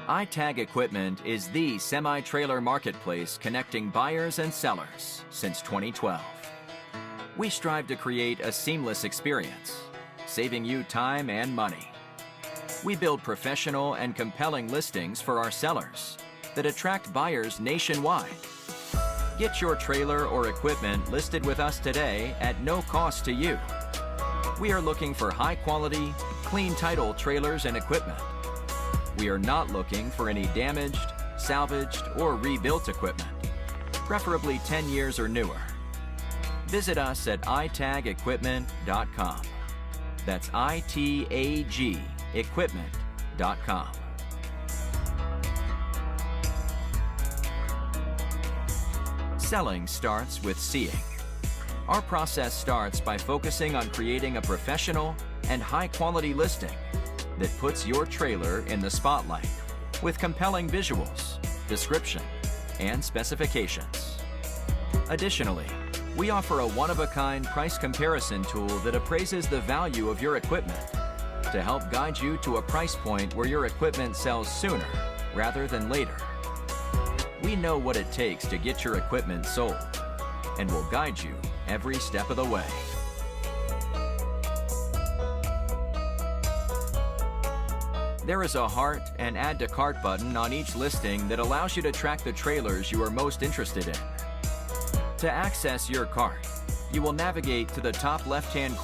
iTag Equipment is the semi-trailer marketplace connecting buyers and sellers since 2012. We strive to create a seamless experience, saving you time and money. We build professional and compelling listings for our sellers that attract buyers nationwide. Get your trailer or equipment listed with us today at no cost to you. We are looking for high-quality, clean title trailers and equipment. We are not looking for any damaged, salvaged, or rebuilt equipment, preferably 10 years or newer. Visit us at itagequipment.com. That's ITAG equipment.com. Selling starts with seeing. Our process starts by focusing on creating a professional and high-quality listing that puts your trailer in the spotlight with compelling visuals, description, and specifications. Additionally, we offer a one-of-a-kind price comparison tool that appraises the value of your equipment to help guide you to a price point where your equipment sells sooner rather than later. We know what it takes to get your equipment sold and will guide you every step of the way. There is a heart and add to cart button on each listing that allows you to track the trailers you are most interested in. To access your cart, you will navigate to the top left-hand corner